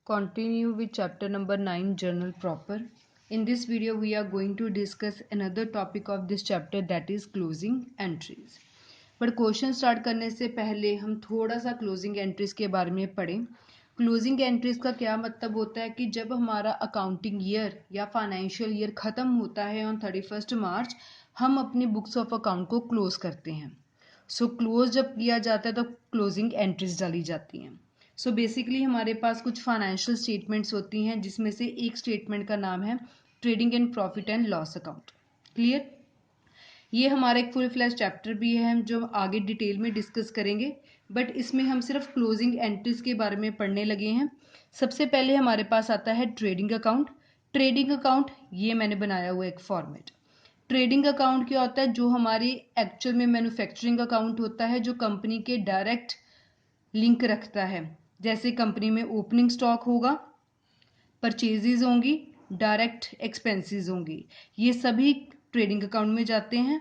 Continue with chapter number 9, journal proper. In this video we are going to discuss another topic of this chapter, that is closing entries. पर question start करने से पहले हम थोड़ा सा closing entries के बारे में पढ़ें। क्लोजिंग एंट्रीज का क्या मतलब होता है कि जब हमारा अकाउंटिंग ईयर या फाइनेंशियल ईयर ख़त्म होता है ऑन 31 मार्च, हम अपनी बुक्स ऑफ अकाउंट को क्लोज करते हैं। सो क्लोज जब किया जाता है तो क्लोजिंग एंट्रीज डाली जाती हैं। सो बेसिकली हमारे पास कुछ फाइनेंशियल स्टेटमेंट्स होती हैं, जिसमें से एक स्टेटमेंट का नाम है trading and profit and loss account. Clear? ये हमारा एक फुल फ्लैश चैप्टर भी है, हम जो आगे डिटेल में डिस्कस करेंगे, बट इसमें हम सिर्फ क्लोजिंग एंट्रीज के बारे में पढ़ने लगे हैं। सबसे पहले हमारे पास आता है ट्रेडिंग अकाउंट। ट्रेडिंग अकाउंट ये मैंने बनाया हुआ एक फॉर्मेट। ट्रेडिंग अकाउंट क्या होता है? जो हमारी एक्चुअल में मैन्युफैक्चरिंग अकाउंट होता है, जो कंपनी के डायरेक्ट लिंक रखता है। जैसे कंपनी में ओपनिंग स्टॉक होगा, परचेजेज होंगी, डायरेक्ट एक्सपेंसेस होंगी, ये सभी ट्रेडिंग अकाउंट में जाते हैं।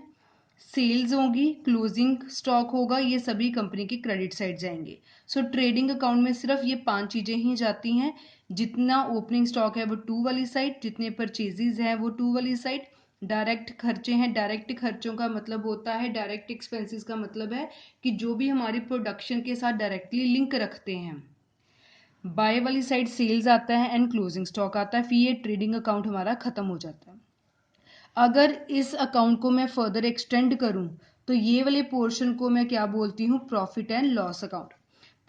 सेल्स होगी, क्लोजिंग स्टॉक होगा, ये सभी कंपनी के क्रेडिट साइड जाएंगे। सो ट्रेडिंग अकाउंट में सिर्फ ये 5 चीज़ें ही जाती हैं। जितना ओपनिंग स्टॉक है वो 2 वाली साइड, जितने परचेजेज हैं वो 2 वाली साइड, डायरेक्ट खर्चे हैं, डायरेक्ट खर्चों का मतलब होता है, डायरेक्ट एक्सपेंसेस का मतलब है कि जो भी हमारी प्रोडक्शन के साथ डायरेक्टली लिंक रखते हैं। बाय वाली साइड सेल्स आता है एंड क्लोजिंग स्टॉक आता है, फिर ये ट्रेडिंग अकाउंट हमारा खत्म हो जाता है। अगर इस अकाउंट को मैं फर्दर एक्सटेंड करूं तो ये वाले पोर्शन को मैं क्या बोलती हूँ? Profit and loss account.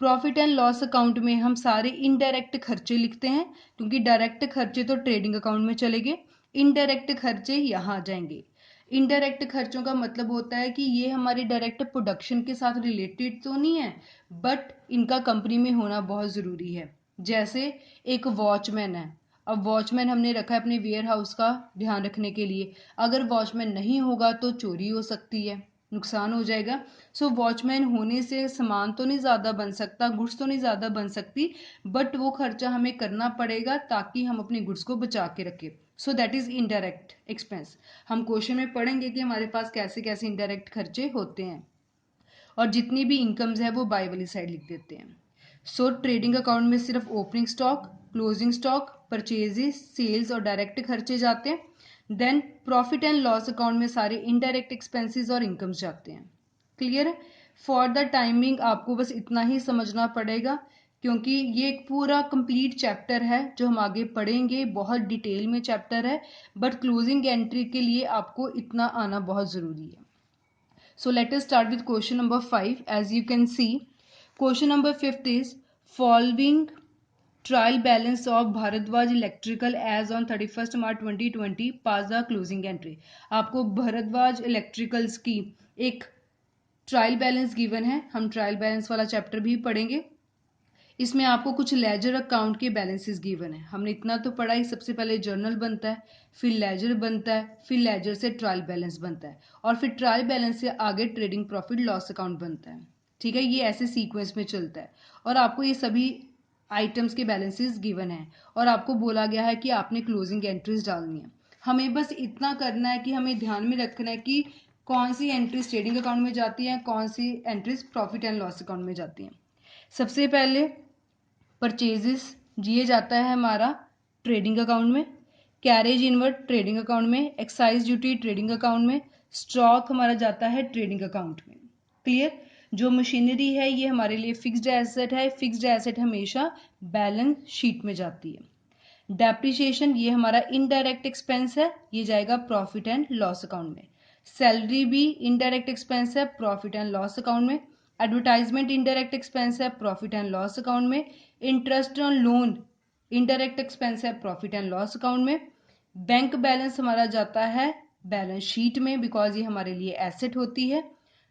Profit and loss account में हम सारे इनडायरेक्ट खर्चे लिखते हैं, क्योंकि डायरेक्ट खर्चे तो ट्रेडिंग अकाउंट में चले गए, इनडायरेक्ट खर्चे यहाँ आ जाएंगे। इनडायरेक्ट खर्चों का मतलब होता है कि ये हमारे डायरेक्ट प्रोडक्शन के साथ रिलेटेड तो नहीं है, बट इनका कंपनी में होना बहुत ज़रूरी है। जैसे एक वॉचमैन है, अब वॉचमैन हमने रखा है अपने वेयर हाउस का ध्यान रखने के लिए, अगर वॉचमैन नहीं होगा तो चोरी हो सकती है, नुकसान हो जाएगा। सो वॉचमैन होने से सामान तो नहीं ज़्यादा बन सकता, गुड्स तो नहीं ज़्यादा बन सकती, बट वो खर्चा हमें करना पड़ेगा ताकि हम अपने गुड्स को बचा के रखें। So that is indirect expense. हम क्वेश्चन में पढ़ेंगे कि हमारे पास कैसे कैसे इनडायरेक्ट खर्चे होते हैं, और जितनी भी इनकम्स है वो बाय वाली साइड लिख देते हैं। सो ट्रेडिंग अकाउंट में सिर्फ opening stock, closing stock, purchases, sales और डायरेक्ट खर्चे जाते हैं। Then profit and loss account में सारे इनडायरेक्ट एक्सपेंसेस और इनकम्स जाते हैं। क्लियर है? फॉर द टाइमिंग आपको बस इतना ही समझना पड़ेगा, क्योंकि ये एक पूरा कंप्लीट चैप्टर है जो हम आगे पढ़ेंगे, बहुत डिटेल में चैप्टर है, बट क्लोजिंग एंट्री के लिए आपको इतना आना बहुत ज़रूरी है। So let us start with question number 5. As you can see, question number 5 is following trial balance of Bharadwaj Electrical as on 31st March 2020 pass the closing entry. आपको Bhardwaj electricals की एक ट्रायल बैलेंस गिवन है, हम trial balance वाला chapter भी पढ़ेंगे। इसमें आपको कुछ लेजर अकाउंट के बैलेंसेस गिवन है। हमने इतना तो पढ़ा ही, सबसे पहले जर्नल बनता है, फिर लेजर बनता है, फिर लेजर से ट्रायल बैलेंस बनता है, और फिर ट्रायल बैलेंस से आगे ट्रेडिंग प्रॉफिट लॉस अकाउंट बनता है। ठीक है, ये ऐसे सीक्वेंस में चलता है, और आपको ये सभी आइटम्स के बैलेंसेस गिवन है, और आपको बोला गया है कि आपने क्लोजिंग एंट्रीज डालनी है। हमें बस इतना करना है कि हमें ध्यान में रखना है कि कौन सी एंट्रीज ट्रेडिंग अकाउंट में जाती हैं, कौन सी entries profit and loss account में जाती हैं। सबसे पहले परचेजेस ये जाता है हमारा ट्रेडिंग अकाउंट में, कैरेज इनवर्ड ट्रेडिंग अकाउंट में, एक्साइज ड्यूटी ट्रेडिंग अकाउंट में, स्टॉक हमारा जाता है ट्रेडिंग अकाउंट में। क्लियर? जो मशीनरी है ये हमारे लिए फिक्स्ड एसेट है, फिक्स्ड एसेट हमेशा बैलेंस शीट में जाती है। डेप्रिसिएशन ये हमारा इनडायरेक्ट एक्सपेंस है, ये जाएगा प्रॉफिट एंड लॉस अकाउंट में। सैलरी भी इनडायरेक्ट एक्सपेंस है, प्रॉफिट एंड लॉस अकाउंट में। एडवर्टाइजमेंट इनडायरेक्ट एक्सपेंस है, प्रॉफिट एंड लॉस अकाउंट में। Interest on loan indirect expense है, प्रॉफिट एंड लॉस अकाउंट में। बैंक बैलेंस हमारा जाता है बैलेंस शीट में, बिकॉज ये हमारे लिए एसेट होती है।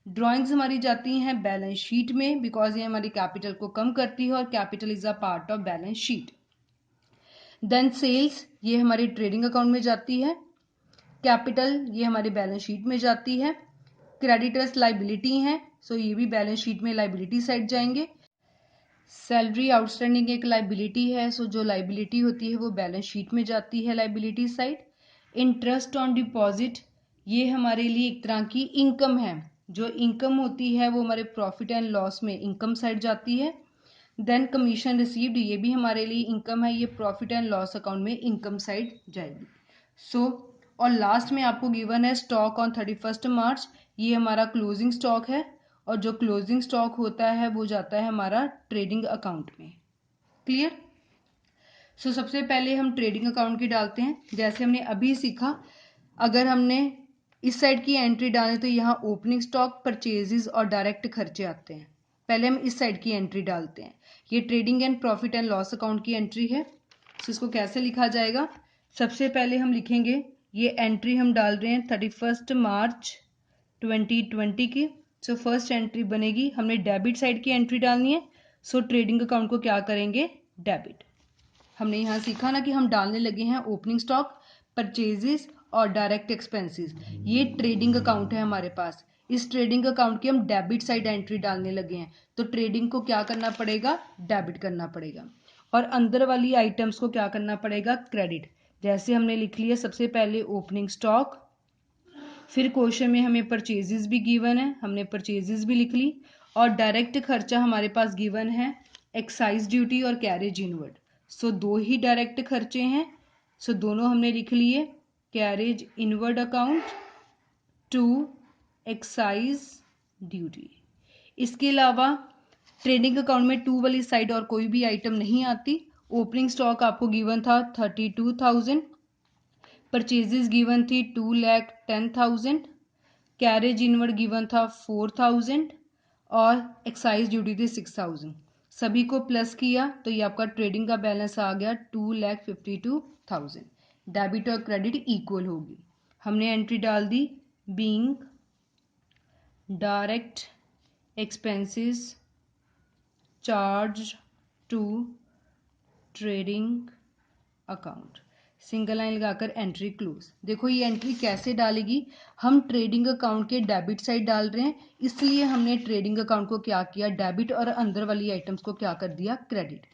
ड्राइंग्स हमारी जाती हैं बैलेंस शीट में, बिकॉज ये हमारी कैपिटल को कम करती है, और capital is a part of balance sheet. Then sales ये हमारी ट्रेडिंग अकाउंट में जाती है, कैपिटल ये हमारे बैलेंस शीट में जाती है। क्रेडिटर्स लाइबिलिटी हैं, सो ये भी बैलेंस शीट में लाइबिलिटी साइड जाएंगे। सैलरी आउटस्टैंडिंग एक लाइबिलिटी है, सो जो लाइबिलिटी होती है वो बैलेंस शीट में जाती है liability side. Interest on deposit ये हमारे लिए एक तरह की इनकम है, जो इनकम होती है वो हमारे प्रॉफिट एंड लॉस में इनकम साइड जाती है। देन कमीशन रिसीव्ड, ये भी हमारे लिए इनकम है, ये प्रॉफिट एंड लॉस अकाउंट में इनकम साइड जाएगी। सो और लास्ट में आपको गिवन है स्टॉक ऑन 31 मार्च, ये हमारा क्लोजिंग स्टॉक है, और जो क्लोजिंग स्टॉक होता है वो जाता है हमारा ट्रेडिंग अकाउंट में। क्लियर? सो सबसे पहले हम ट्रेडिंग अकाउंट की डालते हैं। जैसे हमने अभी सीखा, अगर हमने इस साइड की एंट्री डालें तो यहाँ ओपनिंग स्टॉक, परचेजेस और डायरेक्ट खर्चे आते हैं। पहले हम इस साइड की एंट्री डालते हैं। ये trading and profit and loss account की एंट्री है। सो इसको कैसे लिखा जाएगा? सबसे पहले हम लिखेंगे, ये एंट्री हम डाल रहे हैं 31 मार्च 2020 की। सो फर्स्ट एंट्री बनेगी, हमने डेबिट साइड की एंट्री डालनी है। सो ट्रेडिंग अकाउंट को क्या करेंगे? डेबिट। हमने यहाँ सीखा ना कि हम डालने लगे हैं ओपनिंग स्टॉक, परचेजेस और डायरेक्ट एक्सपेंसेस। ये ट्रेडिंग अकाउंट है हमारे पास। इस ट्रेडिंग अकाउंट की हम डेबिट साइड एंट्री डालने लगे हैं, तो ट्रेडिंग को क्या करना पड़ेगा? डेबिट करना पड़ेगा। और अंदर वाली आइटम्स को क्या करना पड़ेगा? क्रेडिट। जैसे हमने लिख लिया सबसे पहले ओपनिंग स्टॉक, फिर क्वेश्चन में हमें परचेजेस भी गिवन है, हमने परचेजेस भी लिख ली, और डायरेक्ट खर्चा हमारे पास गिवन है एक्साइज ड्यूटी और कैरेज इनवर्ड। सो दो ही डायरेक्ट खर्चे हैं, सो दोनों हमने लिख लिए, carriage inward account to excise duty. इसके अलावा ट्रेडिंग अकाउंट में टू वाली साइड और कोई भी आइटम नहीं आती। ओपनिंग स्टॉक आपको गिवन था 32,000, परचेजेस गिवन थी 2,10,000, कैरेज इनवर्ड गिवन था 4,000 और एक्साइज ड्यूटी थी 6,000। सभी को प्लस किया तो ये आपका ट्रेडिंग का बैलेंस आ गया 2,52,000। डेबिट और क्रेडिट इक्वल होगी। हमने एंट्री डाल दी, being direct expenses charge to trading account. Single line लगाकर एंट्री क्लोज। देखो ये एंट्री कैसे डालेगी, हम ट्रेडिंग अकाउंट के डेबिट साइड डाल रहे हैं, इसलिए हमने ट्रेडिंग अकाउंट को क्या किया? डेबिट, और अंदर वाली आइटम्स को क्या कर दिया? क्रेडिट।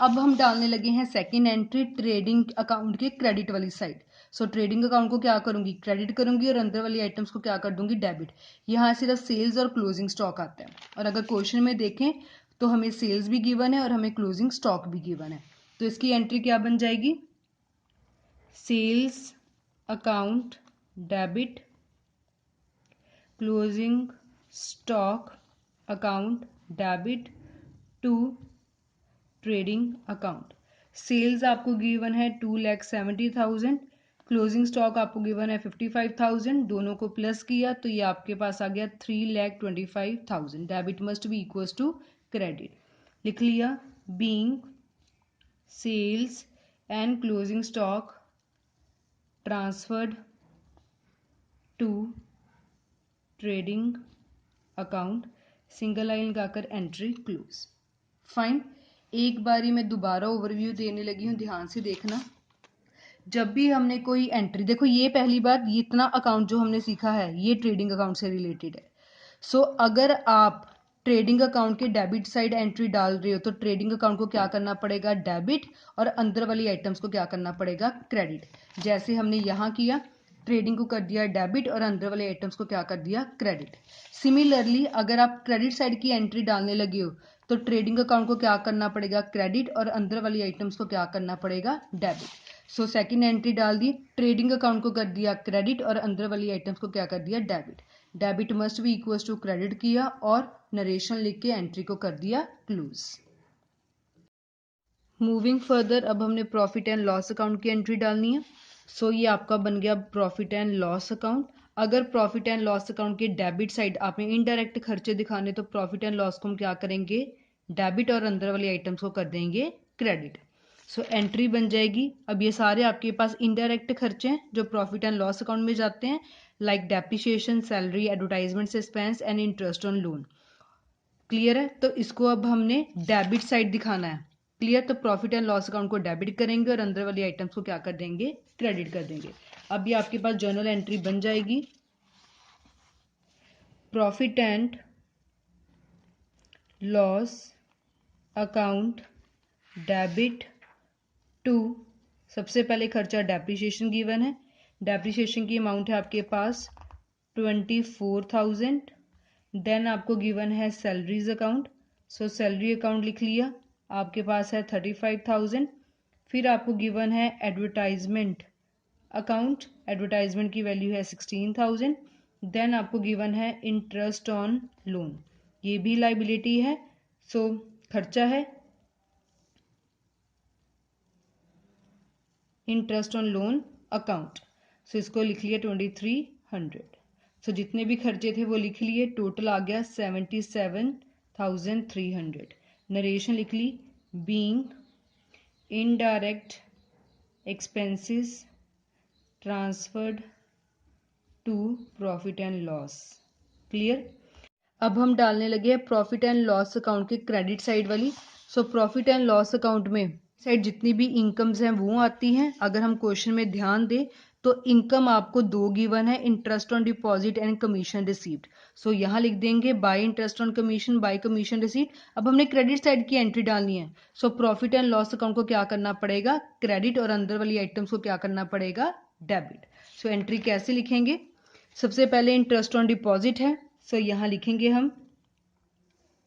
अब हम डालने लगे हैं सेकंड एंट्री ट्रेडिंग अकाउंट के क्रेडिट वाली साइड। सो ट्रेडिंग अकाउंट को क्या करूंगी? क्रेडिट करूंगी, और अंदर वाली आइटम्स को क्या कर दूंगी? डेबिट। यहाँ सिर्फ सेल्स और क्लोजिंग स्टॉक आता है, और अगर क्वेश्चन में देखें तो हमें सेल्स भी गिवन है और हमें क्लोजिंग स्टॉक भी गिवन है। तो इसकी एंट्री क्या बन जाएगी? Sales account debit, closing stock account debit to trading account. Sales आपको गिवन है 2,70,000, क्लोजिंग स्टॉक आपको गिवन है 55,000, दोनों को प्लस किया तो ये आपके पास आ गया 3,25,000। Debit must be equals to credit. लिख लिया, being sales and closing stock transferred to trading account. Single line लगाकर एंट्री क्लोज। फाइन। एक बारी मैं दोबारा ओवरव्यू देने लगी हूँ, ध्यान से देखना। जब भी हमने कोई एंट्री, देखो ये पहली बार, ये इतना अकाउंट जो हमने सीखा है ये ट्रेडिंग अकाउंट से रिलेटेड है। सो अगर आप ट्रेडिंग अकाउंट के डेबिट साइड एंट्री डाल रहे हो तो ट्रेडिंग अकाउंट को क्या करना पड़ेगा? डेबिट, और अंदर वाली आइटम्स को क्या करना पड़ेगा? क्रेडिट। जैसे हमने यहाँ किया, ट्रेडिंग को कर दिया डेबिट और अंदर वाले आइटम्स को क्या कर दिया? क्रेडिट। सिमिलरली अगर आप क्रेडिट साइड की एंट्री डालने लगे हो तो ट्रेडिंग अकाउंट को क्या करना पड़ेगा? क्रेडिट, और अंदर वाली आइटम्स को क्या करना पड़ेगा? डेबिट। सो सेकंड एंट्री डाल दी, ट्रेडिंग अकाउंट को कर दिया क्रेडिट और अंदर वाली आइटम्स को क्या कर दिया? Debit. Debit must be equals to credit किया और नरेशन लिख के एंट्री को कर दिया क्लोज। मूविंग फर्दर, अब हमने प्रॉफिट एंड लॉस अकाउंट की एंट्री डालनी है। सो ये आपका बन गया प्रॉफिट एंड लॉस अकाउंट। अगर प्रॉफिट एंड लॉस अकाउंट के डेबिट साइड आपने इनडायरेक्ट खर्चे दिखाने तो प्रॉफिट एंड लॉस को हम क्या करेंगे? डेबिट, और अंदर वाली आइटम्स को कर देंगे क्रेडिट। सो एंट्री बन जाएगी। अब ये सारे आपके पास इनडायरेक्ट खर्चे हैं जो प्रॉफिट एंड लॉस अकाउंट में जाते हैं, like depreciation, salary, advertisement expense and interest on loan. Clear है? तो इसको अब हमने डेबिट साइड दिखाना है। क्लियर? तो प्रॉफिट एंड लॉस अकाउंट को डेबिट करेंगे और अंदर वाली आइटम्स को क्या कर देंगे? क्रेडिट कर देंगे। अब ये आपके पास जर्नल एंट्री बन जाएगी, profit and loss account debit to, सबसे पहले खर्चा डेप्रिसिएशन गिवन है, डेप्रिसिएशन की अमाउंट है आपके पास 24,000। देन आपको गिवन है salaries account, so salary account लिख लिया आपके पास है 35,000। फिर आपको गिवन है एडवर्टाइजमेंट अकाउंट, एडवर्टाइजमेंट की वैल्यू है 16,000। देन आपको गिवन है इंटरेस्ट ऑन लोन, ये भी लाइबिलिटी है, सो खर्चा है। इंटरेस्ट ऑन लोन अकाउंट, सो इसको लिख लिया 2300। सो जितने भी खर्चे थे वो लिख लिए, टोटल आ गया 77,300। नरेशन लिख ली, being indirect expenses transferred to profit and loss. Clear. अब हम डालने लगे हैं प्रॉफिट एंड लॉस अकाउंट के क्रेडिट साइड वाली। So profit and loss account में साइड जितनी भी इनकम्स हैं वो आती हैं। अगर हम क्वेश्चन में ध्यान दें तो इनकम आपको दो गिवन है, interest on deposit and commission received. So यहाँ लिख देंगे by interest on commission, by commission received. अब हमने क्रेडिट साइड की एंट्री डालनी है। So profit and loss account को क्या करना पड़ेगा, क्रेडिट, और अंदर वाली आइटम्स को क्या करना पड़ेगा, डेबिट। सो एंट्री कैसे लिखेंगे, सबसे पहले इंटरेस्ट ऑन डिपॉजिट है, सो यहाँ लिखेंगे हम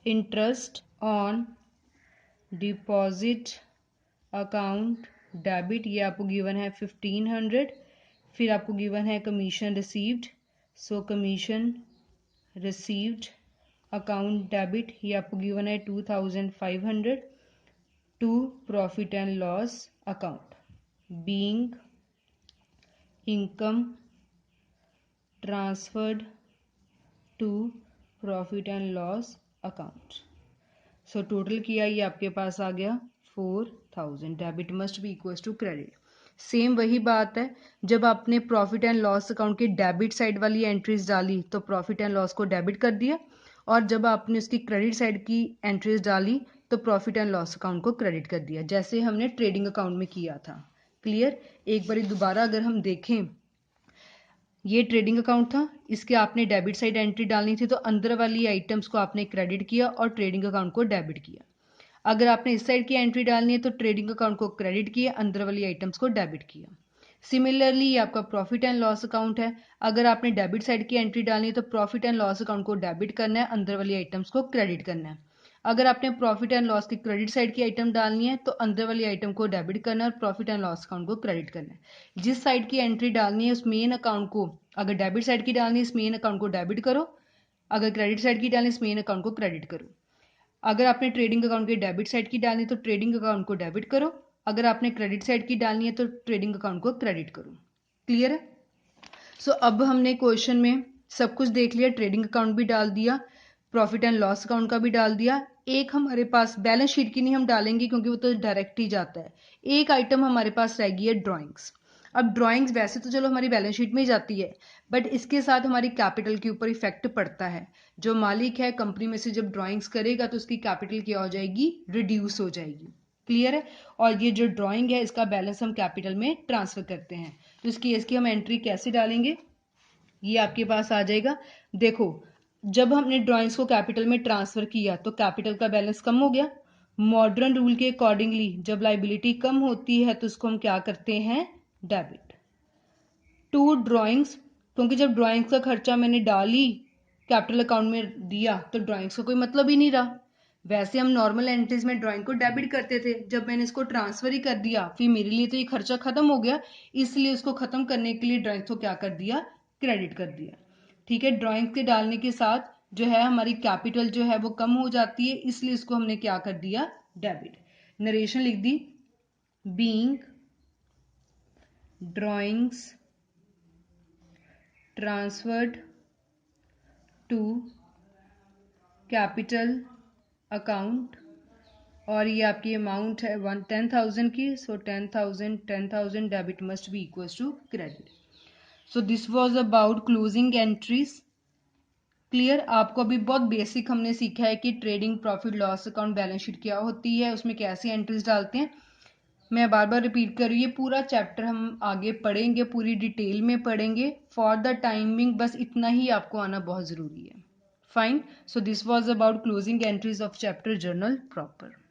interest on deposit account debit, ये आपको गिवन है 1500। फिर आपको गिवन है commission received, so commission received account debit, ये आपको गिवन है 2500 to profit and loss account, being income transferred to profit and loss account. So total किया, ये आपके पास आ गया 4000। Debit must be equal to credit. Same वही बात है, जब आपने प्रॉफिट एंड लॉस अकाउंट की डेबिट साइड वाली एंट्रीज डाली तो प्रॉफिट एंड लॉस को डेबिट कर दिया, और जब आपने उसकी क्रेडिट साइड की एंट्रीज डाली तो प्रॉफिट एंड लॉस अकाउंट को क्रेडिट कर दिया, जैसे हमने ट्रेडिंग अकाउंट में किया था। क्लियर। एक बार दोबारा अगर हम देखें, ये ट्रेडिंग अकाउंट था, इसके आपने डेबिट साइड एंट्री डालनी थी, तो अंदर वाली आइटम्स को आपने क्रेडिट किया और ट्रेडिंग अकाउंट को डेबिट किया। अगर आपने इस साइड की एंट्री डालनी है तो ट्रेडिंग अकाउंट को क्रेडिट किया, अंदर वाली आइटम्स को डेबिट किया। सिमिलरली ये आपका प्रॉफिट एंड लॉस अकाउंट है, अगर आपने डेबिट साइड की एंट्री डालनी है तो प्रॉफिट एंड लॉस अकाउंट को डेबिट करना है, अंदर वाली आइटम्स को क्रेडिट करना है। अगर आपने प्रॉफिट एंड लॉस की क्रेडिट साइड की आइटम डालनी है तो अंदर वाली आइटम को डेबिट करना है और प्रॉफिट एंड लॉस अकाउंट को क्रेडिट करना है। जिस साइड की एंट्री डालनी है उस मेन अकाउंट को, अगर डेबिट साइड की डालनी है इस मेन अकाउंट को डेबिट करो, अगर क्रेडिट साइड की डालनी है इस मेन अकाउंट को क्रेडिट करो। अगर आपने ट्रेडिंग अकाउंट की डेबिट साइड की डालनी है तो ट्रेडिंग अकाउंट को डेबिट करो, अगर आपने क्रेडिट साइड की डालनी है तो ट्रेडिंग अकाउंट को क्रेडिट करो। क्लियर है। सो अब हमने क्वेश्चन में सब कुछ देख लिया, ट्रेडिंग अकाउंट भी डाल दिया, प्रॉफिट एंड लॉस अकाउंट का भी डाल दिया। एक हमारे पास बैलेंस शीट की नहीं हम डालेंगे क्योंकि वो तो डायरेक्ट ही जाता है। एक आइटम हमारे पास रह गई है ड्राइंग्स। अब ड्राइंग्स वैसे तो चलो हमारी बैलेंस शीट में ही जाती है, बट इसके साथ हमारी कैपिटल के ऊपर इफेक्ट पड़ता है। जो मालिक है कंपनी में से जब ड्राइंग्स करेगा तो उसकी कैपिटल क्या हो जाएगी, रिड्यूस हो जाएगी। क्लियर है। और ये जो ड्राइंग है इसका बैलेंस हम कैपिटल में ट्रांसफर करते हैं, तो इस केस की हम एंट्री कैसे डालेंगे, ये आपके पास आ जाएगा। देखो, जब हमने ड्राइंग्स को कैपिटल में ट्रांसफर किया तो कैपिटल का बैलेंस कम हो गया। मॉडर्न रूल के अकॉर्डिंगली जब लाइबिलिटी कम होती है तो उसको हम क्या करते हैं, डेबिट टू ड्राइंग्स, क्योंकि जब ड्राइंग्स का खर्चा मैंने डाली कैपिटल अकाउंट में दिया तो ड्राइंग्स का कोई मतलब ही नहीं रहा। वैसे हम नॉर्मल एंट्रीज में ड्राइंग को डेबिट करते थे, जब मैंने इसको ट्रांसफर ही कर दिया फिर मेरे लिए तो ये खर्चा खत्म हो गया, इसलिए उसको खत्म करने के लिए ड्राइंग्स को क्या कर दिया, क्रेडिट कर दिया। ठीक है। ड्राइंग्स के डालने के साथ जो है हमारी कैपिटल जो है वो कम हो जाती है, इसलिए इसको हमने क्या कर दिया, डेबिट। नरेशन लिख दी, being drawings transferred to capital account, और ये आपकी अमाउंट है 10,000 की, so 10,000 debit must be equal to credit. So this was about closing entries. Clear. आपको अभी बहुत बेसिक हमने सीखा है कि trading profit loss account balance sheet क्या होती है, उसमें कैसी एंट्रीज डालते हैं। मैं बार बार रिपीट कर रही हूँ, पूरा चैप्टर हम आगे पढ़ेंगे, पूरी डिटेल में पढ़ेंगे। फॉर द टाइमिंग बस इतना ही आपको आना बहुत ज़रूरी है। Fine. So this was about closing entries of chapter journal proper.